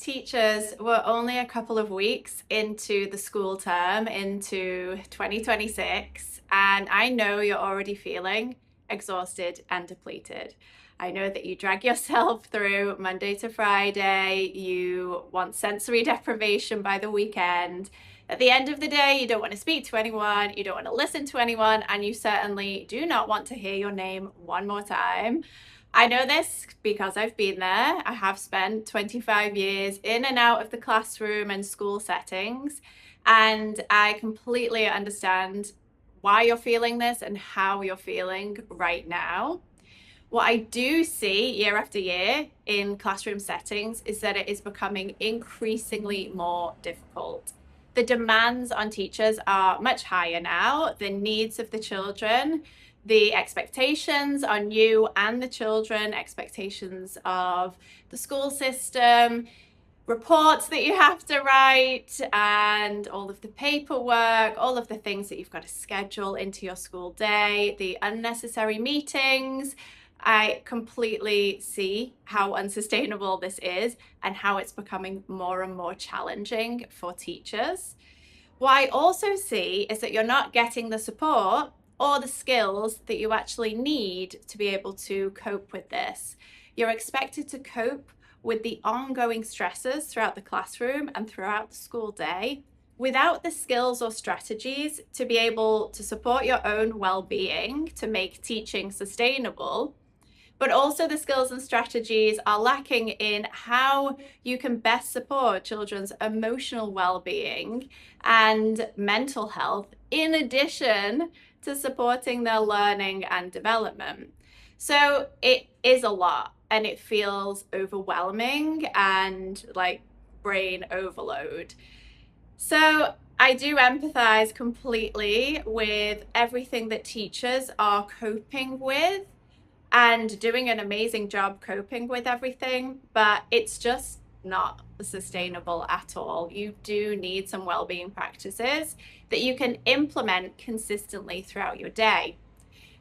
teachers, we're only a couple of weeks into the school term, into 2026, and I know you're already feeling exhausted and depleted. I know that you drag yourself through Monday to Friday, you want sensory deprivation by the weekend. At the end of the day, you don't want to speak to anyone, you don't want to listen to anyone, and you certainly do not want to hear your name one more time. I know this because I've been there. I have spent 25 years in and out of the classroom and school settings, and I completely understand why you're feeling this and how you're feeling right now. What I do see year after year in classroom settings is that it is becoming increasingly more difficult. The demands on teachers are much higher now. The needs of the children, the expectations on you and the children, expectations of the school system, reports that you have to write, and all of the paperwork, all of the things that you've got to schedule into your school day, the unnecessary meetings. I completely see how unsustainable this is and how it's becoming more and more challenging for teachers. What I also see is that you're not getting the support or the skills that you actually need to be able to cope with this. You're expected to cope with the ongoing stresses throughout the classroom and throughout the school day without the skills or strategies to be able to support your own well-being, to make teaching sustainable. But also the skills and strategies are lacking in how you can best support children's emotional well-being and mental health, in addition to supporting their learning and development. So it is a lot, and it feels overwhelming and like brain overload. So I do empathize completely with everything that teachers are coping with and doing an amazing job coping with everything, but it's just not sustainable at all. You do need some well-being practices that you can implement consistently throughout your day.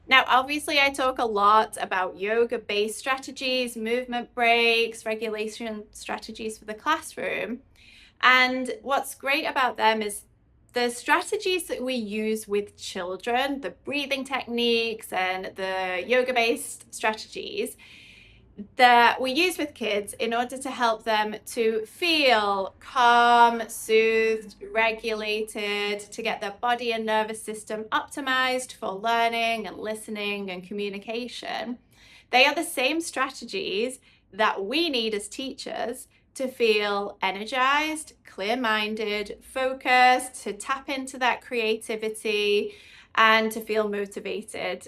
Now, obviously, I talk a lot about yoga-based strategies, movement breaks, regulation strategies for the classroom. And what's great about them is the strategies that we use with children, the breathing techniques and the yoga-based strategies that we use with kids in order to help them to feel calm, soothed, regulated, to get their body and nervous system optimized for learning and listening and communication. They are the same strategies that we need as teachers to feel energized, clear-minded, focused, to tap into that creativity, and to feel motivated,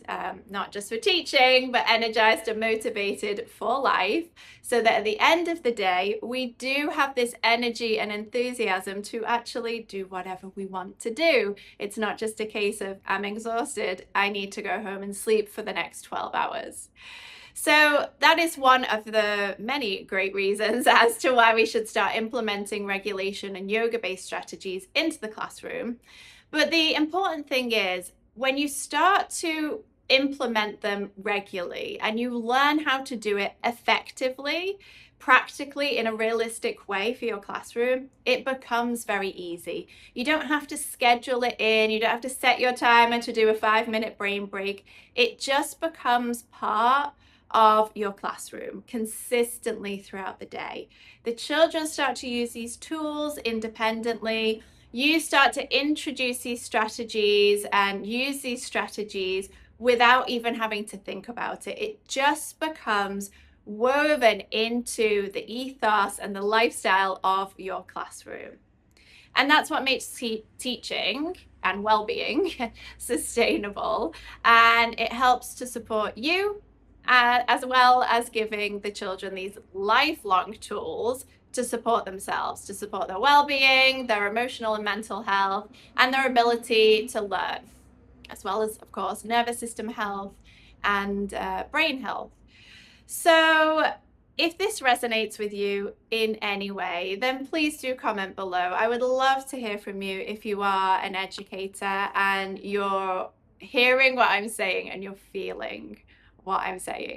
not just for teaching, but energized and motivated for life, so that at the end of the day, we do have this energy and enthusiasm to actually do whatever we want to do. It's not just a case of, I'm exhausted, I need to go home and sleep for the next 12 hours. So that is one of the many great reasons as to why we should start implementing regulation and yoga-based strategies into the classroom. But the important thing is, when you start to implement them regularly and you learn how to do it effectively, practically in a realistic way for your classroom, it becomes very easy. You don't have to schedule it in, you don't have to set your timer to do a 5-minute brain break. It just becomes part of your classroom consistently throughout the day. The children start to use these tools independently. You start to introduce these strategies and use these strategies without even having to think about it. It just becomes woven into the ethos and the lifestyle of your classroom. And that's what makes teaching and well-being sustainable. And it helps to support you, as well as giving the children these lifelong tools to support themselves, to support their well-being, their emotional and mental health, and their ability to learn, as well as, of course, nervous system health and brain health. So if this resonates with you in any way, then please do comment below. I would love to hear from you if you are an educator and you're hearing what I'm saying and you're feeling what I'm saying.